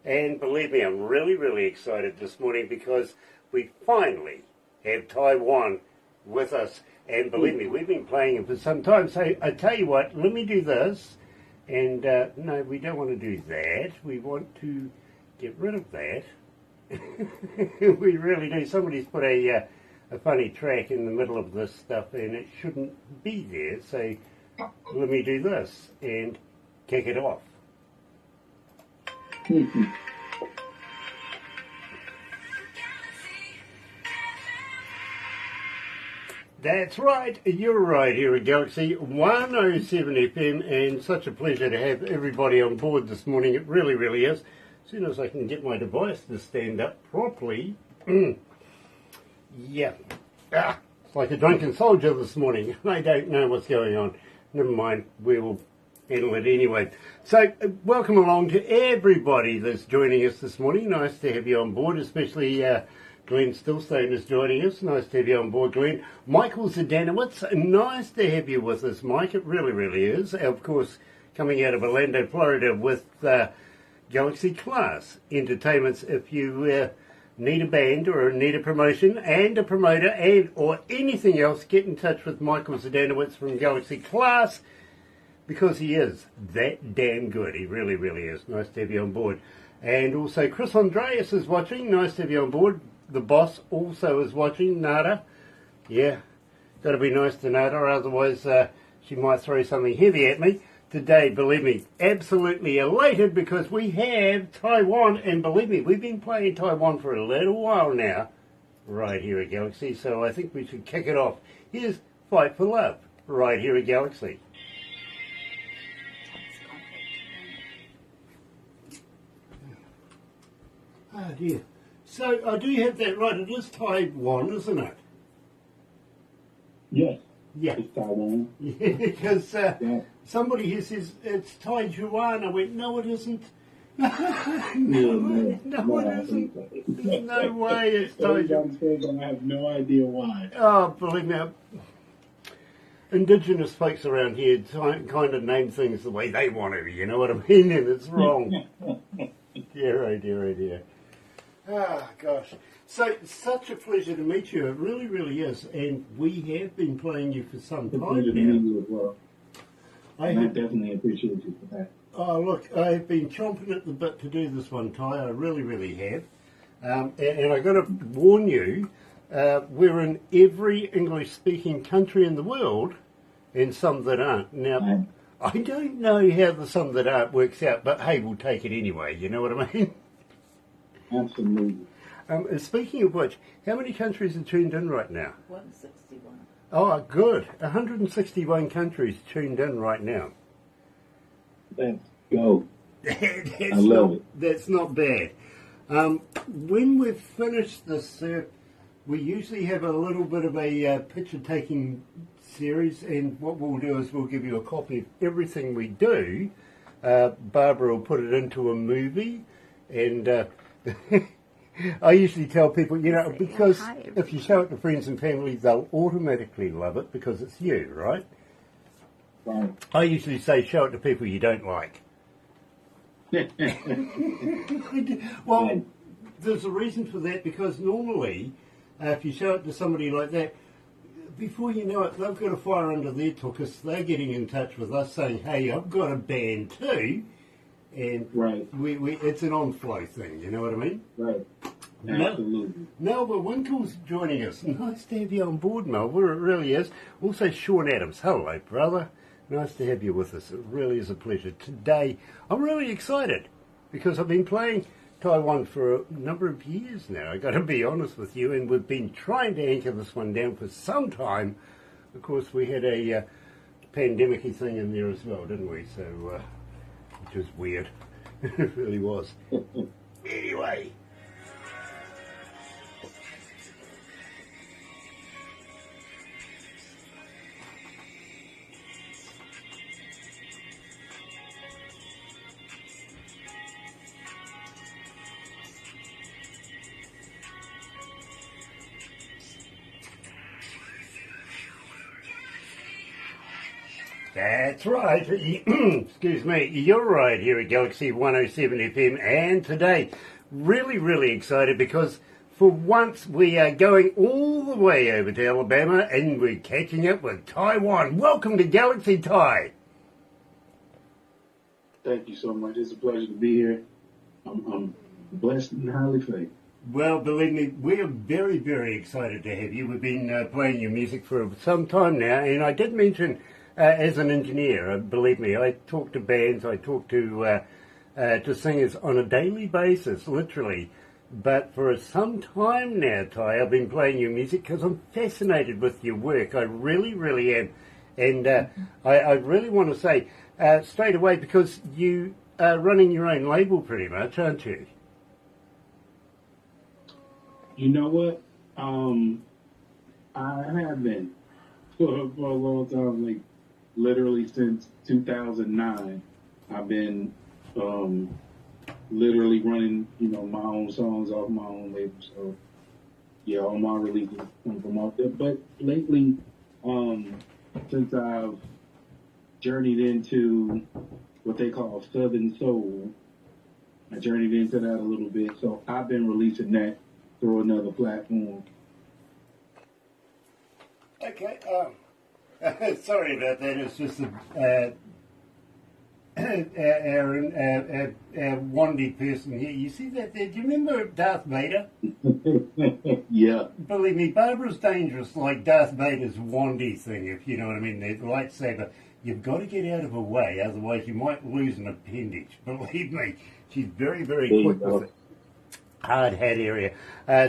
And believe me, I'm really excited this morning because we finally have Ty Juan with us. And believe me, we've been playing him for some time. So I tell you what, let me do this. And no, we don't want to do that. We want to get rid of that. We really do. Somebody's put a funny track in the middle of this stuff and it shouldn't be there. So let me do this and kick it off. That's right, you're right here at Galaxy 107 FM, and such a pleasure to have everybody on board this morning. It really is. As soon as I can get my device to stand up properly. Yeah. It's like a drunken soldier this morning. I don't know what's going on. Never mind, we will handle it anyway. So, welcome along to everybody that's joining us this morning. Nice to have you on board, especially Glenn Stillstone is joining us. Nice to have you on board, Glenn. Michael Zdanowitz, nice to have you with us, Mike. It really is. Of course, coming out of Orlando, Florida with Galaxy Class Entertainments. If you need a band or need a promotion and a promoter and or anything else, get in touch with Michael Zdanowitz from Galaxy Class because he is that damn good. He really is. Nice to have you on board. And also Chris Andreas is watching. Nice to have you on board. The boss also is watching. Nada. Yeah, got to be nice to Nada, otherwise she might throw something heavy at me. Today, believe me, absolutely elated because we have Ty Juan, and believe me, we've been playing Ty Juan for a little while now, right here at Galaxy, so I think we should kick it off. Here's Fight for Love, right here at Galaxy. Oh dear. So, I do have that right, it is Ty Juan, isn't it? Yes. Yeah. It's Ty Juan. Yeah, because somebody here says it's Ty Juan. I went, no, it isn't. No, it isn't. There's no way it's Ty Juan. I have no idea why. Oh, believe me, Indigenous folks around here kind of name things the way they want to, you know what I mean? And it's wrong. Dear, oh dear. Ah, gosh. So, such a pleasure to meet you. It really is. And we have been playing you for some time now. To meet you as well. I definitely appreciate you for that. Oh, look, I've been chomping at the bit to do this one, Ty. I really have. And I've got to warn you, we're in every English-speaking country in the world, and some that aren't. Now, I don't know how the some that aren't works out, but hey, we'll take it anyway. You know what I mean? Absolutely. Speaking of which, how many countries are tuned in right now? 161. Oh, good. 161 countries tuned in right now. Let's go. I love it. That's not bad. When we've finished this, we usually have a little bit of a picture-taking series, and what we'll do is we'll give you a copy of everything we do. Barbara will put it into a movie, and I usually tell people, you know, because if you show it to friends and family, they'll automatically love it because it's you, right? Right. I usually say show it to people you don't like. Well, there's a reason for that because normally, if you show it to somebody like that, before you know it, they've got a fire under their tuchus. They're getting in touch with us saying, hey, I've got a band too. And right. we it's an on-flow thing, you know what I mean? Right. Absolutely. Melba Winkle's joining us. Nice to have you on board, Melba. It really is. Also, Sean Adams. Hello, brother. Nice to have you with us. It really is a pleasure. Today, I'm really excited because I've been playing Ty Juan for a number of years now. I've got to be honest with you, and we've been trying to anchor this one down for some time. Of course, we had a pandemic-y thing in there as well, didn't we? So, which was weird. It really was. Anyway. That's right. Excuse me. You're right here at Galaxy 107 FM. And today, really, really excited because for once we are going all the way over to Alabama and we're catching up with Ty Juan. Welcome to Galaxy, Ty. Thank you so much. It's a pleasure to be here. I'm blessed and highly favored. Well, believe me, we are very, very excited to have you. We've been playing your music for some time now, and I did mention, as an engineer, believe me, I talk to bands, I talk to singers on a daily basis, literally. But for some time now, Ty, I've been playing your music because I'm fascinated with your work. I really, really am. And I really want to say straight away, because you are running your own label pretty much, aren't you? You know what? I have been for a long time, like literally since 2009. I've been literally running, my own songs off my own label. So yeah, all my releases come from out there. But lately, since I've journeyed into what they call Southern Soul, I journeyed into that a little bit. So I've been releasing that through another platform. Okay. Sorry about that. It's just our Wandy person here. You see that there? Do you remember Darth Vader? Yeah. Believe me, Barbara's dangerous like Darth Vader's Wandy thing, if you know what I mean. The lightsaber. You've got to get out of her way, otherwise you might lose an appendage. Believe me, she's very, very quick with it. Hard hat area.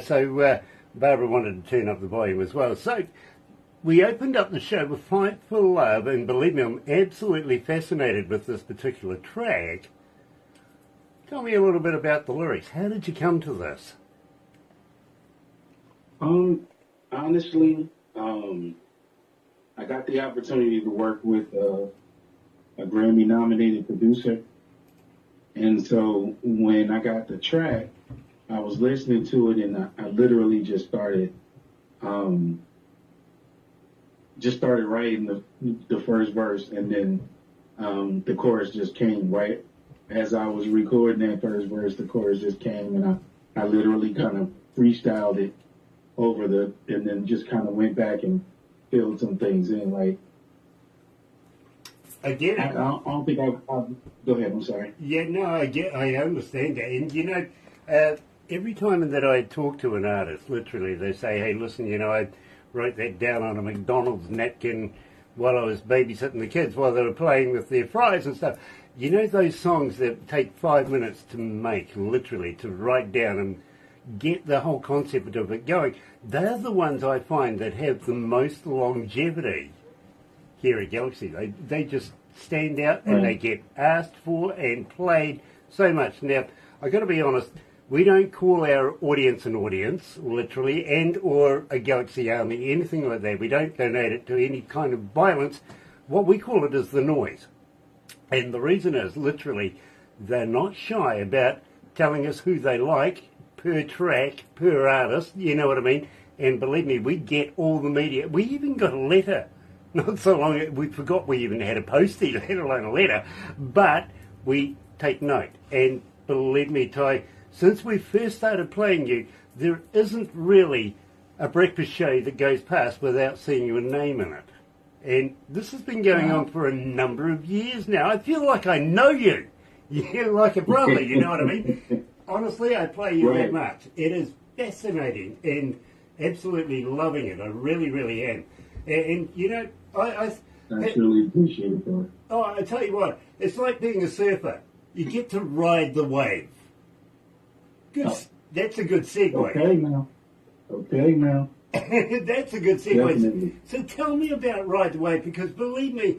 So Barbara wanted to turn up the volume as well. So we opened up the show with Fight for Love, and believe me, I'm absolutely fascinated with this particular track. Tell me a little bit about the lyrics. How did you come to this? Honestly, I got the opportunity to work with a Grammy-nominated producer, and so when I got the track, I was listening to it, and I literally just started writing the first verse, and then the chorus just came right as I was recording that first verse. The chorus just came, and I literally kind of freestyled it over and then just kind of went back and filled some things in. Like Again, I don't think I go ahead. I'm sorry. Yeah, no, I understand that, and every time that I talk to an artist, literally, they say, hey, listen, I wrote that down on a McDonald's napkin while I was babysitting the kids while they were playing with their fries and stuff. You know those songs that take 5 minutes to make, literally, to write down and get the whole concept of it going? They're the ones I find that have the most longevity here at Galaxy. They just stand out and they get asked for and played so much. Now, I've got to be honest, we don't call our audience an audience, literally, and or a Galaxy Army, anything like that. We don't donate it to any kind of violence. What we call it is the noise. And the reason is, literally, they're not shy about telling us who they like per track, per artist, you know what I mean? And believe me, we get all the media. We even got a letter. Not so long ago, we forgot we even had a postie, let alone a letter. But we take note. And believe me, Ty, since we first started playing you, there isn't really a breakfast show that goes past without seeing your name in it. And this has been going on for a number of years now. I feel like I know you. You're like a brother, you know what I mean? Honestly, I play you that much. It is fascinating and absolutely loving it. I really, really am. And I really appreciate it, though. Oh, I tell you what, it's like being a surfer. You get to ride the wave. Good. Oh. That's a good segue. Okay, now. That's a good segue. Definitely. So tell me about Ride the Wave, because believe me,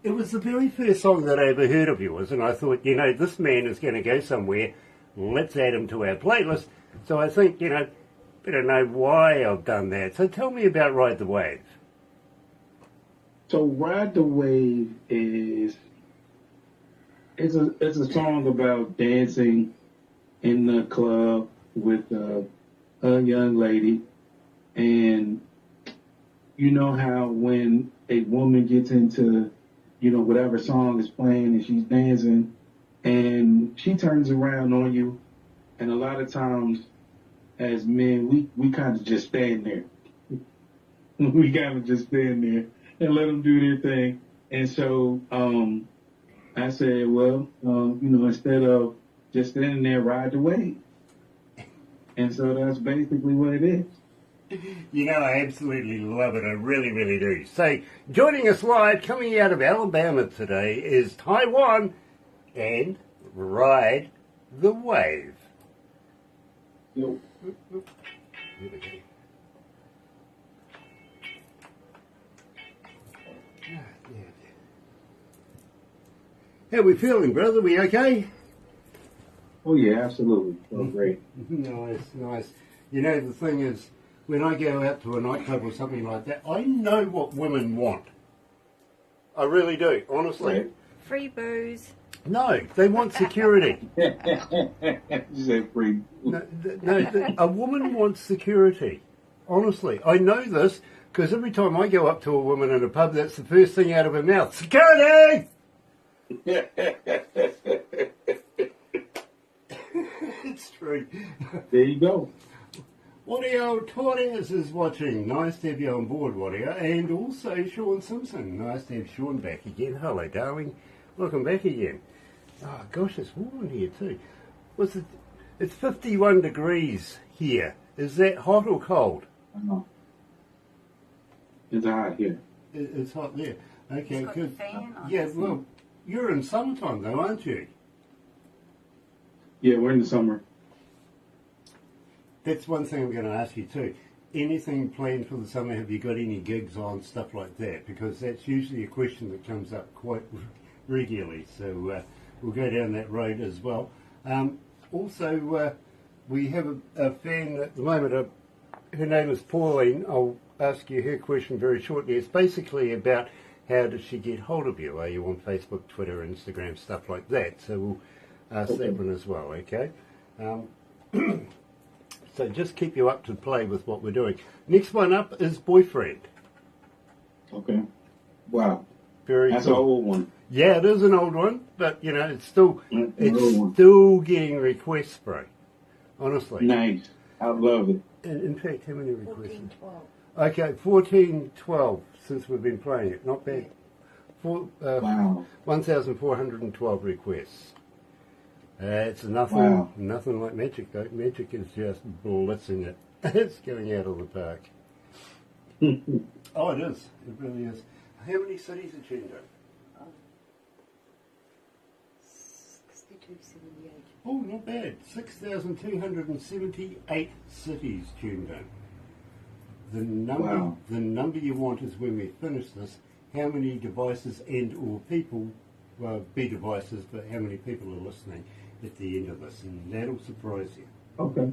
it was the very first song that I ever heard of yours, and I thought, this man is going to go somewhere. Let's add him to our playlist. So I think, better know why I've done that. So tell me about Ride the Wave. So Ride the Wave is it's a song about dancing in the club with a young lady, and you know how when a woman gets into whatever song is playing and she's dancing and she turns around on you. And a lot of times as men, we kind of just stand there. We kind of just stand there and let them do their thing. And so, I said, well, instead of just standing there, ride the wave. And so that's basically what it is. I absolutely love it. I really, really do. So, joining us live, coming out of Alabama today, is Ty Juan and Ride the Wave. Yo. Here we go. How we feeling, brother? We okay? Oh, yeah, absolutely. Oh, great. Nice. The thing is, when I go out to a nightclub or something like that, I know what women want. I really do, honestly. Right. Free booze. No, they want security. You said free. A woman wants security. Honestly, I know this because every time I go up to a woman in a pub, that's the first thing out of her mouth. Security! It's true. There you go. Wadio Torres is watching. Nice to have you on board, Wadio. And also Sean Simpson. Nice to have Sean back again. Hello, darling. Welcome back again. Oh, gosh, it's warm here too. It's 51 degrees here. Is that hot or cold? It's hot here. It's hot there. Okay, It's got good. the fan on, Yeah, isn't well, you're in summertime though, aren't you? Yeah, we're in the summer. That's one thing I'm going to ask you too. Anything planned for the summer? Have you got any gigs on, stuff like that? Because that's usually a question that comes up quite regularly. So we'll go down that road as well. Also, we have a fan at the moment. Her name is Pauline. I'll ask you her question very shortly. It's basically about how does she get hold of you? Are you on Facebook, Twitter, Instagram, stuff like that? So we'll ask that one as well, okay? So just keep you up to play with what we're doing. Next one up is boyfriend. Okay. Wow. Very That's cool. an old one. Yeah, it is an old one, but it's still One. still getting requests, bro. Honestly. Nice. I love it. In fact, how many requests? 1412. Okay, 1412 since we've been playing it. Not bad. Wow. 1,412 requests. It's nothing, Wow. nothing like Magic though. Magic is just blitzing it. It's going out of the park. Oh, it is. It really is. How many cities are tuned in? 6278. Oh, not bad. 6,278 cities tuned in. The number you want is when we finish this, how many devices and or people, well, be devices, but how many people are listening at the end of this, and that'll surprise you. Okay.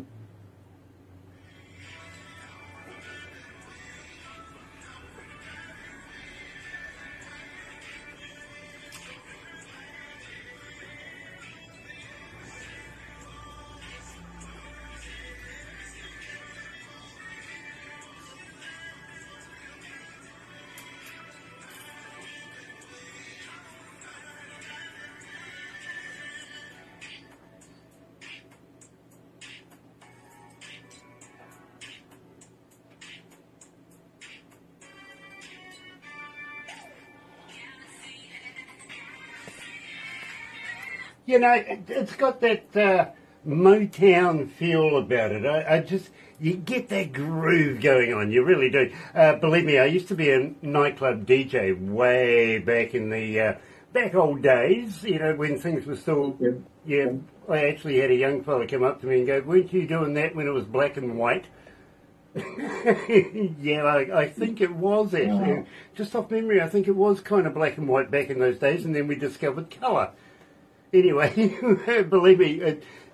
It's got that Motown feel about it. I just, you get that groove going on, you really do. Believe me, I used to be a nightclub DJ way back in the back old days, when things were still, I actually had a young fella come up to me and go, weren't you doing that when it was black and white? Yeah, I think it was actually. Wow. Just off memory, I think it was kind of black and white back in those days, and then we discovered colour. Anyway, believe me,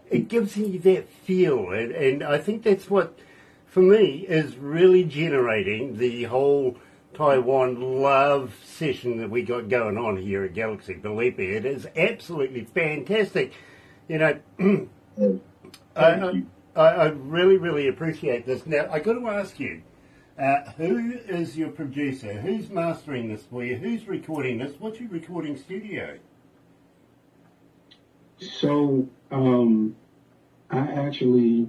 it gives you that feel, and I think that's what, for me, is really generating the whole Ty Juan love session that we got going on here at Galaxy. Believe me, it is absolutely fantastic. I really, really appreciate this. Now, I got to ask you, Who is your producer? Who's mastering this for you? Who's recording this? What's your recording studio? So, I actually,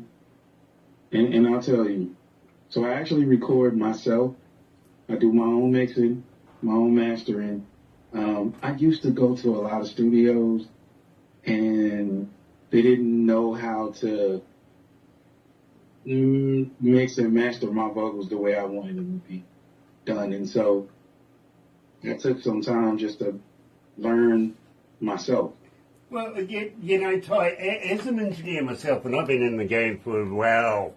and I'll tell you, so I actually record myself. I do my own mixing, my own mastering. I used to go to a lot of studios and they didn't know how to mix and master my vocals the way I wanted them to be done. And so it took some time just to learn myself. Well, you know, Ty, as an engineer myself, and I've been in the game for, well,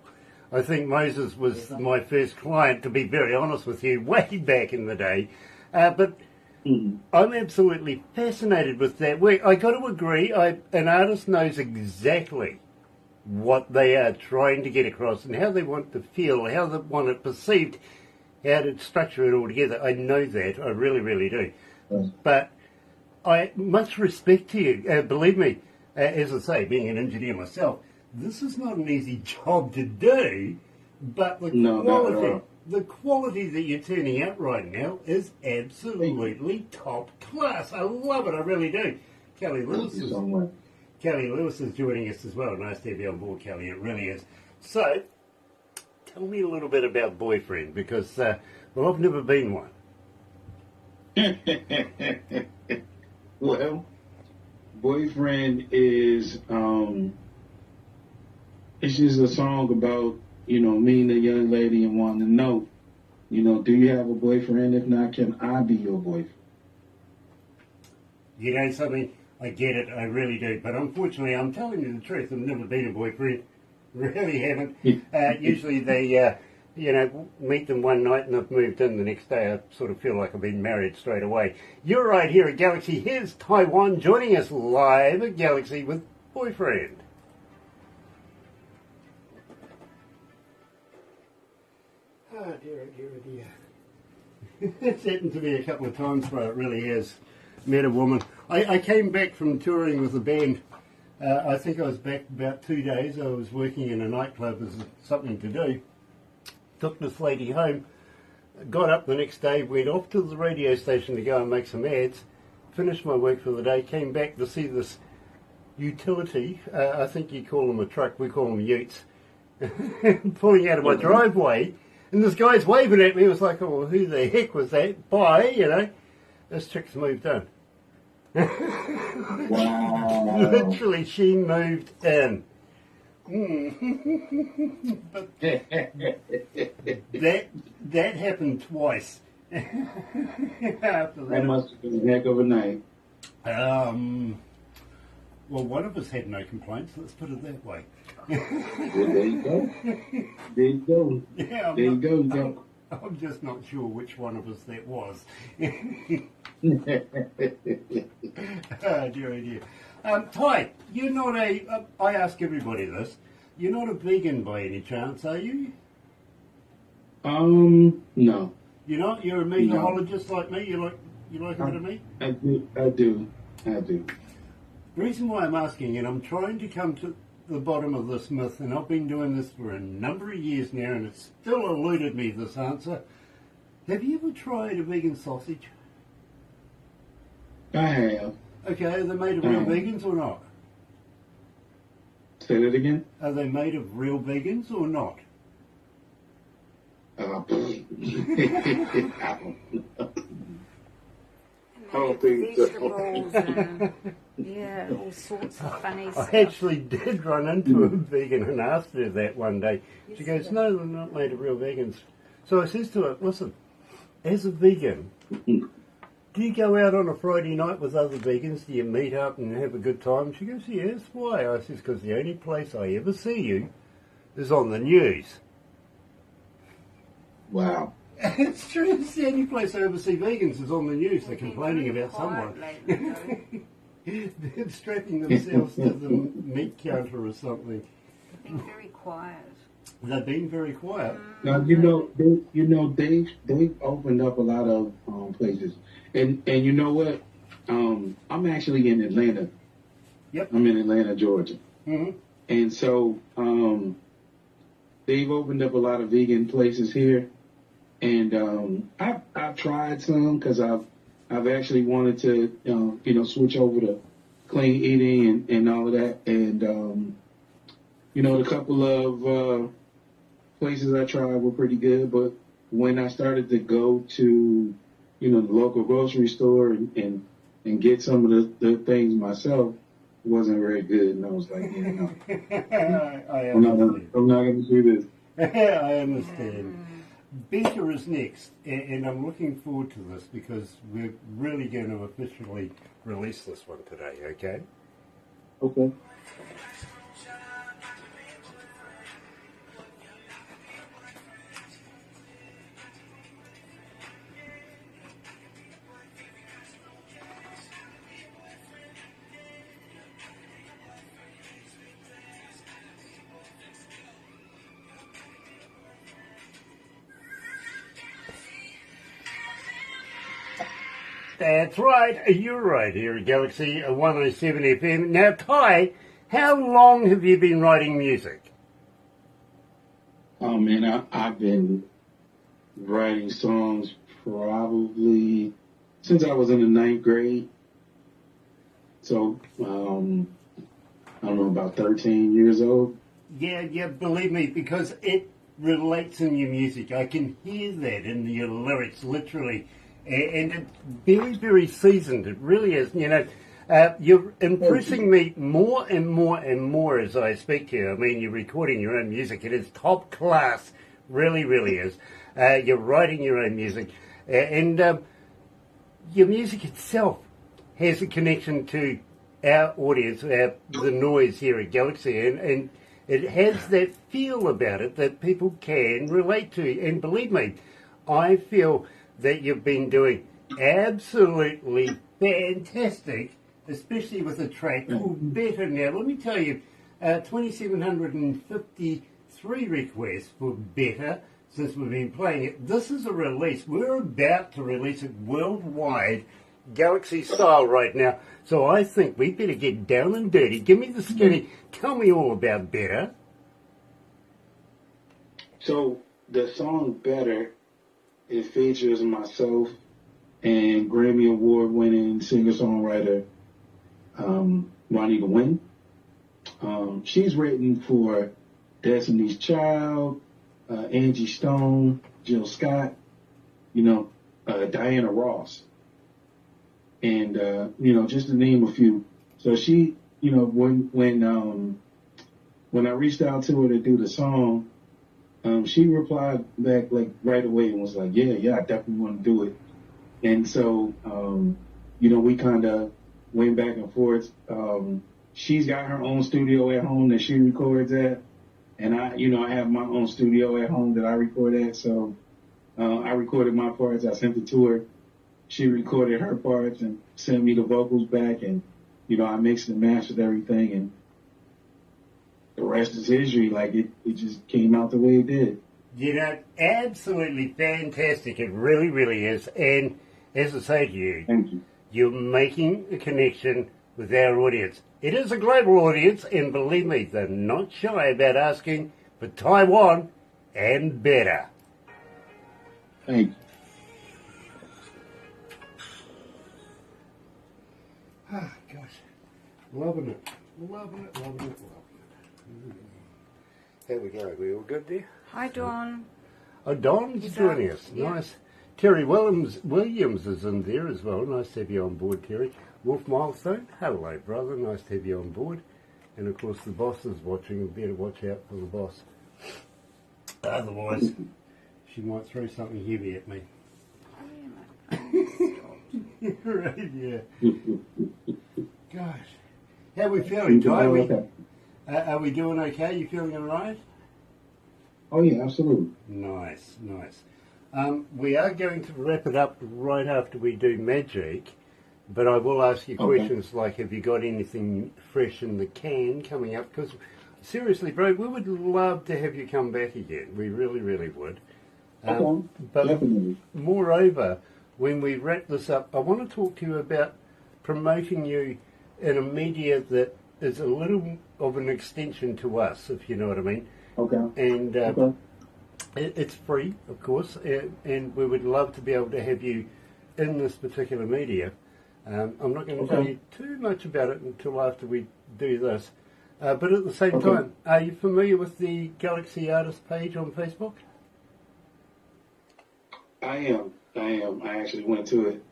I think Moses was my first client, to be very honest with you, way back in the day. But I'm absolutely fascinated with that work. I got to agree, an artist knows exactly what they are trying to get across and how they want to feel, how they want it perceived, how to structure it all together. I know that. I really, really do. But I much respect to you. Believe me, as I say, being an engineer myself, this is not an easy job to do, but the quality that you're turning out right now is absolutely top class. I love it. I really do. Kelly Lewis is joining us as well. Nice to have you on board, Kelly. It really is. So, tell me a little bit about Boyfriend, because, well, I've never been one. Well, Boyfriend is, it's just a song about, meeting a young lady and wanting to know, do you have a boyfriend? If not, can I be your boyfriend? You know something? I get it, I really do. But unfortunately, I'm telling you the truth, I've never been a boyfriend. Really haven't. Usually they, meet them one night and I've moved in the next day. I sort of feel like I've been married straight away. You're right here at Galaxy. Here's Ty Juan joining us live at Galaxy with Boyfriend. Oh dear, oh dear, oh dear. It's happened to me a couple of times, but it really has. Met a woman. I came back from touring with a band. I think I was back about 2 days. I was working in a nightclub as something to do. Took this lady home. Got up the next day, went off to the radio station to go and make some ads. Finished my work for the day. Came back to see this utility. I think you call them a truck. We call them utes. Pulling out of my driveway. And this guy's waving at me. It was like, oh, who the heck was that? Bye, This chick's moved in. Wow. Literally, she moved in. But that happened twice. After That must have been a heck of a night. Well, one of us had no complaints. Let's put it that way. Well, there you go. There you go. Yeah, there you go. I'm just not sure which one of us that was. Oh dear, oh dear. Ty, you're not I ask everybody this, you're not a vegan by any chance, are you? No. You're not? You're a meatologist like me? You like a bit of meat? I do. The reason why I'm asking, and I'm trying to come to the bottom of this myth, and I've been doing this for a number of years now, and it's still eluded me, this answer. Have you ever tried a vegan sausage? I have. Okay, are they made of real vegans or not? Say that again? Are they made of real vegans or not? I don't think so. Vegetables and, yeah, all sorts of funny stuff. I actually did run into a vegan and asked her that one day. She goes, no, they're not made of real vegans. So I says to her, listen, as a vegan, do you go out on a Friday night with other vegans? Do you meet up and have a good time? She goes, yes. Why? I says, because the only place I ever see you is on the news. Wow. It's true. It's the only place I ever see vegans is on the news. They're complaining about someone. They're strapping themselves to the meat counter or something. They've been very quiet. They've been very quiet. Now they've opened up a lot of places, and you know what? I'm actually in Atlanta. Yep. I'm in Atlanta, Georgia. Mm-hmm. And so they've opened up a lot of vegan places here, and I've tried some because I've actually wanted to switch over to clean eating and all of that, and the couple of places I tried were pretty good, but when I started to go to the local grocery store and get some of the things myself, it wasn't very good, and I was like, no, I'm not going to do this. I understand. Beta is next, and I'm looking forward to this because we're really going to officially release this one today, okay? Okay. That's right, you're right here at Galaxy 107 FM. Now, Ty, how long have you been writing music? Oh man, I've been writing songs probably since I was in the ninth grade. So, I don't know, about 13 years old. Yeah, believe me, because it relates in your music. I can hear that in your lyrics, literally. And it's very, very seasoned. It really is. You're impressing me more and more and more as I speak to you. I mean, you're recording your own music. It is top class. Really, really is. You're writing your own music. And your music itself has a connection to our audience, the noise here at Galaxy. And it has that feel about it that people can relate to. And believe me, I feel that you've been doing absolutely fantastic, especially with a track called Better. Now, let me tell you, 2,753 requests for Better since we've been playing it. This is a release. We're about to release it worldwide, Galaxy style right now. So I think we better get down and dirty. Give me the skinny. Tell me all about Better. So the song Better, it features myself and Grammy Award-winning singer-songwriter Juanita Wynn. She's written for Destiny's Child, Angie Stone, Jill Scott, Diana Ross, and just to name a few. So she, when I reached out to her to do the song, she replied back like right away and was like, yeah, I definitely want to do it. And so, we kind of went back and forth. She's got her own studio at home that she records at. And I have my own studio at home that I record at. So, I recorded my parts. I sent it to her. She recorded her parts and sent me the vocals back. And, I mixed and mastered everything. And the rest is history. Like it just came out the way it did. Absolutely fantastic. It really, really is. And as I say to you, thank you. You're making a connection with our audience. It is a global audience, and believe me, they're not shy about asking for Ty Juan and Better. Thank you. Ah, gosh. Loving it. There we go. We all good there? Hi, Dawn. Oh, Don's joining us. Yeah. Nice. Terry Williams is in there as well. Nice to have you on board, Terry. Wolf Milestone, hello, brother. Nice to have you on board. And, of course, the boss is watching. We better watch out for the boss. Otherwise, she might throw something heavy at me. Right, yeah. Gosh. How are we feeling, Ty? Are we doing okay? You feeling all right? Oh, yeah, absolutely. Nice. We are going to wrap it up right after we do Magic, but I will ask you questions like, have you got anything fresh in the can coming up? Because, seriously, bro, we would love to have you come back again. We really, really would. Okay, but definitely. Moreover, when we wrap this up, I want to talk to you about promoting you in a media that is a little of an extension to us, if you know what I mean. Okay. And It's free, of course, and we would love to be able to have you in this particular media. I'm not going to tell you too much about it until after we do this. But at the same time, are you familiar with the Galaxy Artist page on Facebook? I am. I actually went to it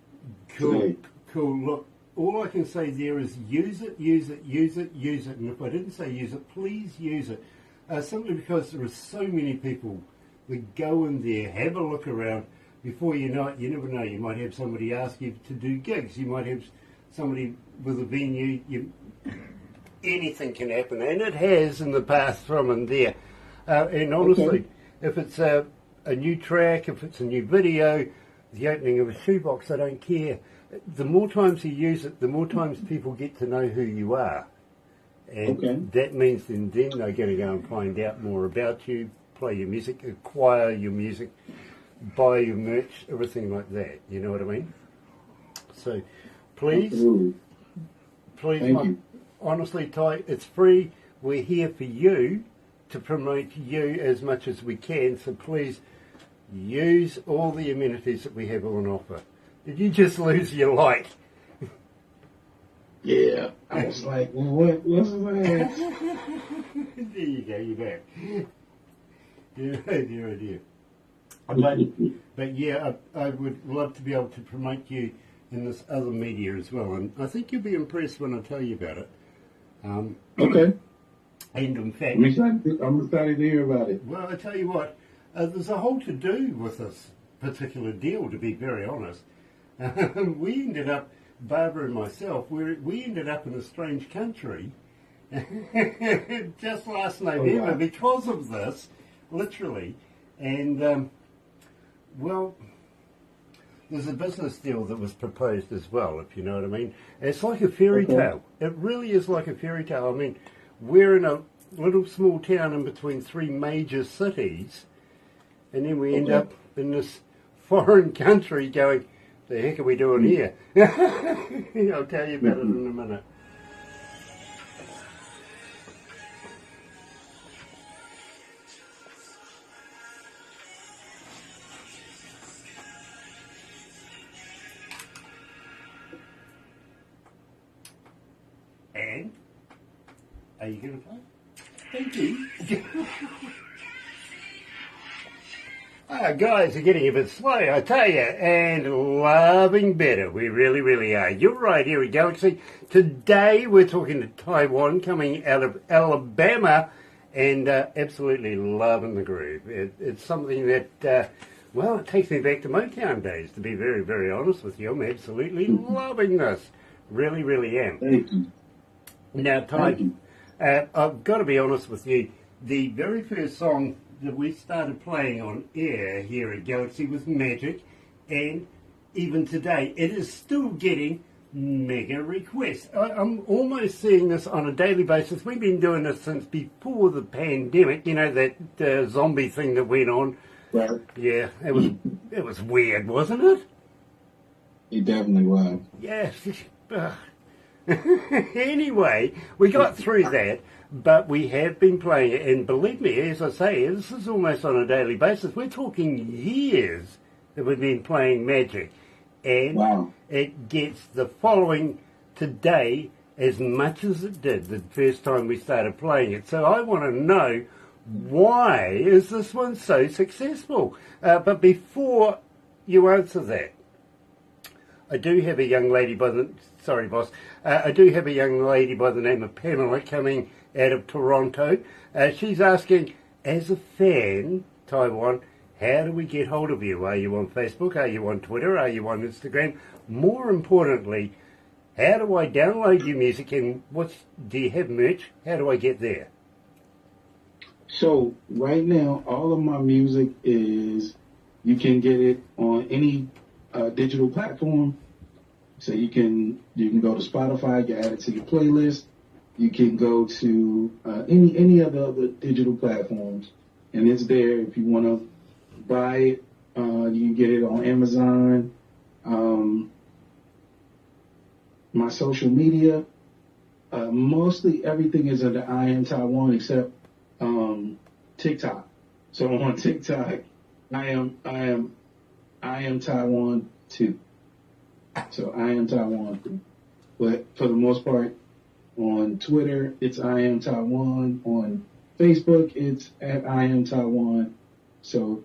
today. Cool. Look, all I can say there is use it, use it, use it, use it. And if I didn't say use it, please use it. Simply because there are so many people that go in there, have a look around. Before you know it, you never know. You might have somebody ask you to do gigs. You might have somebody with a venue. Anything can happen, and it has in the past from and there. And honestly, if it's a new track, if it's a new video, the opening of a shoebox, I don't care. The more times you use it, the more times people get to know who you are. And that means then they're going to go and find out more about you, play your music, acquire your music, buy your merch, everything like that. You know what I mean? So please, honestly, Ty, it's free. We're here for you to promote you as much as we can. So please use all the amenities that we have on offer. Did you just lose your light? Yeah. I was like, well, what's that? There you go, you're back. Dear. But yeah, I would love to be able to promote you in this other media as well. And I think you'll be impressed when I tell you about it. And in fact, I'm excited to hear about it. Well, I tell you what, there's a whole to do with this particular deal, to be very honest. We ended up, Barbara and myself, we ended up in a strange country just last November because of this, literally. And, well, there's a business deal that was proposed as well, if you know what I mean. It's like a fairy tale. It really is like a fairy tale. I mean, we're in a little small town in between three major cities, and then we end up in this foreign country going, the heck are we doing here? I'll tell you about it in a minute. And are you going to play? Thank you. Guys are getting a bit slow, I tell you, and loving better. We really, really are. You're right here at Galaxy. Today we're talking to Ty Juan, coming out of Alabama, and absolutely loving the groove. It's something that, well, it takes me back to Motown days, to be very, very honest with you. I'm absolutely loving this. Really, really am. Thank you. Now, Ty, I've got to be honest with you. The very first song that we started playing on air here at Galaxy was Magic, and even today it is still getting mega requests. I'm almost seeing this on a daily basis. We've been doing this since before the pandemic, you know, that zombie thing that went on. Right. Yeah, it was weird, wasn't it? It definitely was. Yes. Anyway, we got through that, but we have been playing it, and believe me, as I say, this is almost on a daily basis. We're talking years that we've been playing Magic, and it gets the following today as much as it did the first time we started playing it. So I want to know, why is this one so successful? But before you answer that, I do have a young lady by the... Sorry, boss. I do have a young lady by the name of Pamela coming out of Toronto. She's asking, as a fan, Ty Juan, how do we get hold of you? Are you on Facebook? Are you on Twitter? Are you on Instagram? More importantly, how do I download your music, and do you have merch? How do I get there? So right now, all of my music you can get it on any digital platform. So you can go to Spotify, you add it to your playlist. You can go to any of the other digital platforms, and it's there. If you want to buy it, you can get it on Amazon. My social media, mostly everything is under I Am Ty Juan except TikTok. So on TikTok, I am Ty Juan too. So I am Ty Juan too. But for the most part, on Twitter, it's I am Ty Juan. On Facebook, it's at I am Ty Juan. So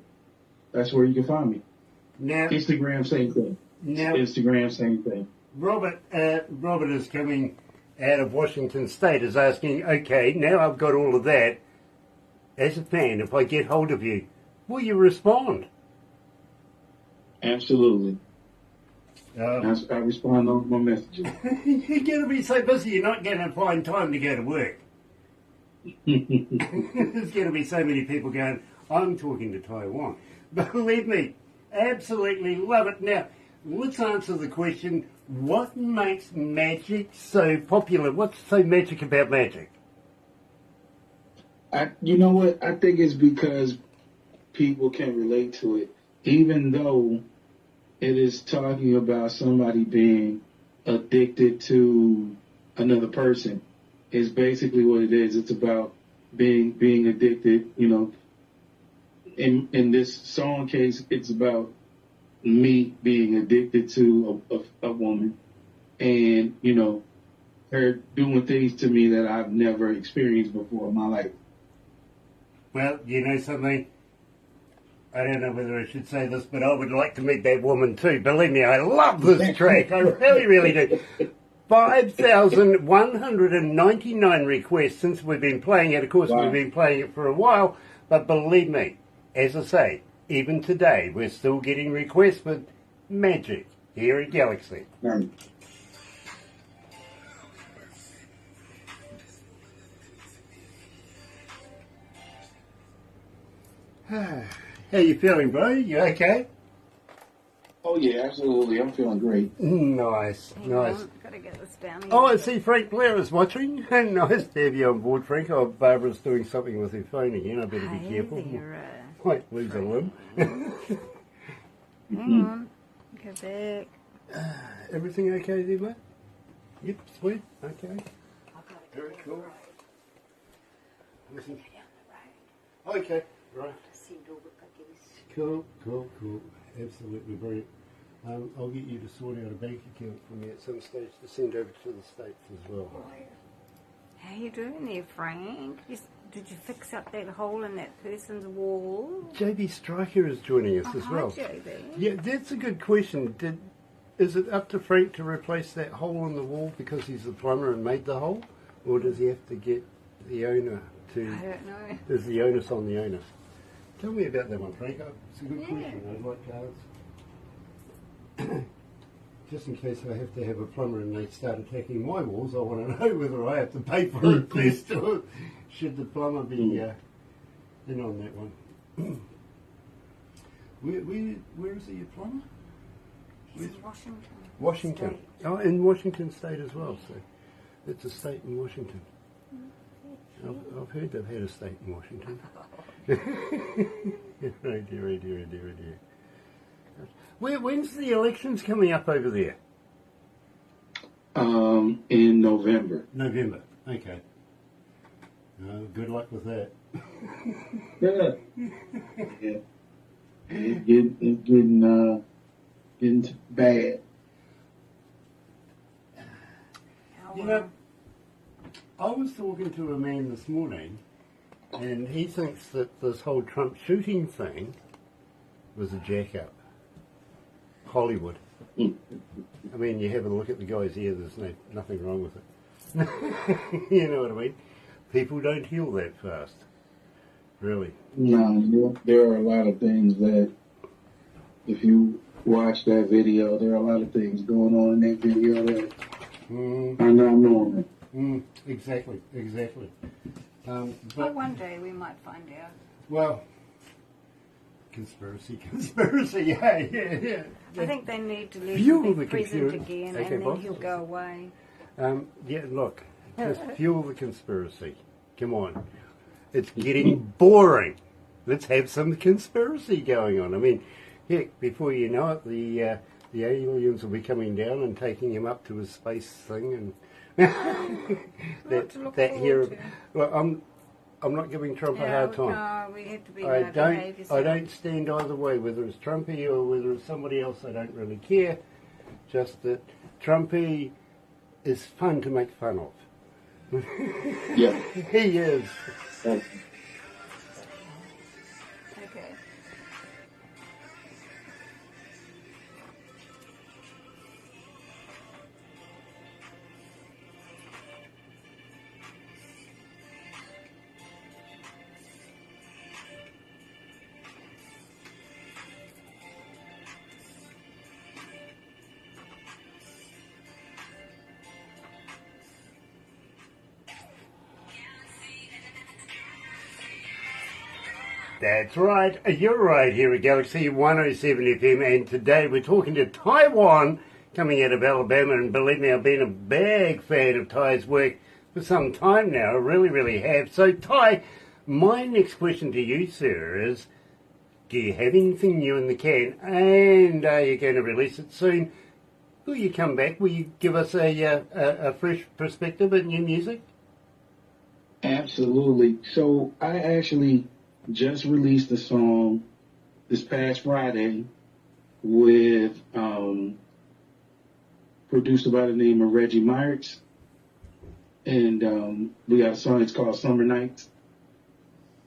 that's where you can find me. Now, Instagram, same thing. now Instagram, same thing. Robert is coming out of Washington State, is asking, okay, now I've got all of that. As a fan, if I get hold of you, will you respond? Absolutely. I respond on my messages. You're going to be so busy, you're not going to find time to go to work. There's going to be so many people going, I'm talking to Ty Juan. Believe me, absolutely love it. Now, let's answer the question, what makes magic so popular? What's so magic about magic? You know what? I think it's because people can relate to it, even though it is talking about somebody being addicted to another person. Is basically what it is. It's about being addicted. You know, in this song case, it's about me being addicted to a woman, and you know, her doing things to me that I've never experienced before in my life. Well, you know something? I don't know whether I should say this, but I would like to meet that woman too. Believe me, I love this track. I really, really do. 5,199 requests since we've been playing it. Of course, Wow. we've been playing it for a while, but believe me, as I say, even today, we're still getting requests for magic here at Galaxy. Right. How you feeling, bro? You okay? Oh yeah, absolutely. I'm feeling great. Nice, Hang nice. on, gotta get this down here. Oh, I see Frank Blair is watching. Nice to have you on board, Frank. Oh, Barbara's doing something with her phone again. I better be Hey careful. there, Might lose a limb. hang on, go back. Everything okay there, mate? Yep, sweet. Okay. Very cool. Listen. Okay, right. Cool, cool, cool. Absolutely brilliant. I'll get you to sort out a bank account for me at some stage to send over to the States as well. How you doing there, Frank? Did you fix up that hole in that person's wall? JB Stryker is joining us as Hi, well. JB. Yeah, that's a good question. Is it up to Frank to replace that hole in the wall because he's the plumber and made the hole? Or does he have to get the owner to... I don't know. Is the onus on the owner? Tell me about that one, Frank. It's a good Yeah. question. I'd like to ask. Just in case I have to have a plumber and they start attacking my walls, I want to know whether I have to pay for it first or should the plumber be in on that one. Where is he, your plumber? He's in Washington. Washington. State. Oh, in Washington State as well. So it's a state in Washington. I've heard they've had a state in Washington. Oh dear. When's the elections coming up over there? In November. November. Okay. Good luck with that. Yeah. Yeah. It's getting bad. You know, I was talking to a man this morning, and he thinks that this whole Trump shooting thing was a jack-up. Hollywood. I mean, you have a look at the guy's ear, there's nothing wrong with it. You know what I mean? People don't heal that fast. Really. No, there are a lot of things that, if you watch that video, there are a lot of things going on in that video that are not normal. Exactly. But one day we might find out. Well, conspiracy, yeah. I think they need to let Fuel him the be president computer. again, Okay, and then boss. he'll go away. Yeah, look, just fuel the conspiracy. Come on. It's getting boring. Let's have some conspiracy going on. I mean, heck, before you know it, the aliens will be coming down and taking him up to his space thing, and Lot to look forward to. Well, I'm not giving Trump a hard time. No, we have to be I behave yourself. don't stand either way, whether it's Trumpy or whether it's somebody else. I don't really care. Just that Trumpy is fun to make fun of. Yeah. He is. Okay. That's right. You're right here at Galaxy 107 FM, and today we're talking to Ty Juan, coming out of Alabama, and believe me, I've been a big fan of Ty's work for some time now. I really, really have. So, Ty, my next question to you, sir, is do you have anything new in the can, and are you going to release it soon? Will you come back? Will you give us a fresh perspective of new music? Absolutely. So I actually just released a song this past Friday with producer by the name of Reggie Myers. And we got a song, it's called Summer Nights.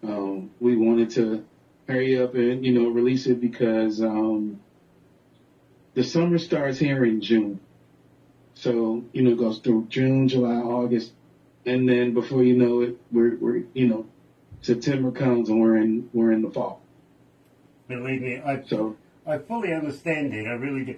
We wanted to hurry up and, release it because the summer starts here in June. So, it goes through June, July, August. And then before you know it, we're September comes and we're in the fall. Believe me, I fully understand that. I really do.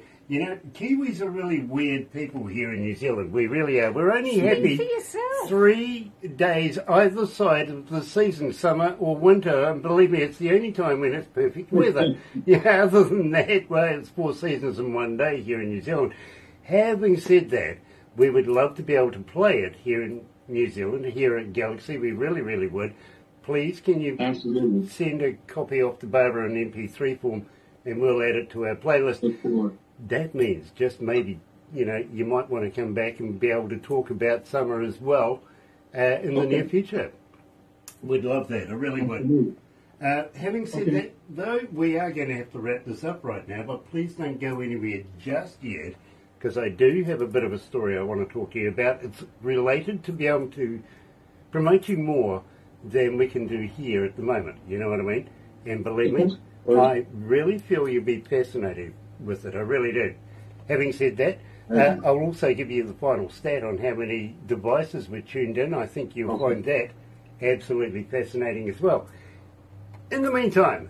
Kiwis are really weird people here in New Zealand. We really are. We're only happy for yourself. 3 days either side of the season, summer or winter. And believe me, it's the only time when it's perfect weather. Other than that, well, it's 4 seasons in 1 day here in New Zealand. Having said that, we would love to be able to play it here in New Zealand, here at Galaxy. We really, really would. Please, can you Absolutely send a copy off to Barbara in MP3 form, and we'll add it to our playlist. That means just maybe, you might want to come back and be able to talk about summer as well in the near future. We'd love that. I really would. Having said that, though, we are going to have to wrap this up right now, but please don't go anywhere just yet, because I do have a bit of a story I want to talk to you about. It's related to be able to promote you more than we can do here at the moment. You know what I mean? And believe me, I really feel you'll be fascinated with it. I really do. Having said that, I'll also give you the final stat on how many devices were tuned in. I think you'll find that absolutely fascinating as well. In the meantime,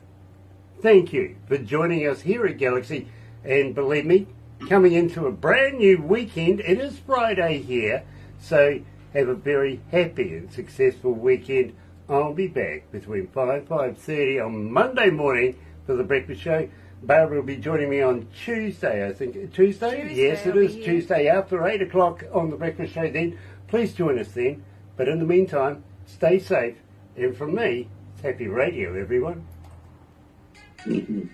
thank you for joining us here at Galaxy. And believe me, coming into a brand new weekend, it is Friday here, so have a very happy and successful weekend. I'll be back between 5:30 on Monday morning for the breakfast show. Barbara will be joining me on Tuesday, I think. Tuesday? Yes, it is Tuesday after 8 o'clock on the breakfast show then. Please join us then. But in the meantime, stay safe. And from me, it's happy radio, everyone. Mm-hmm.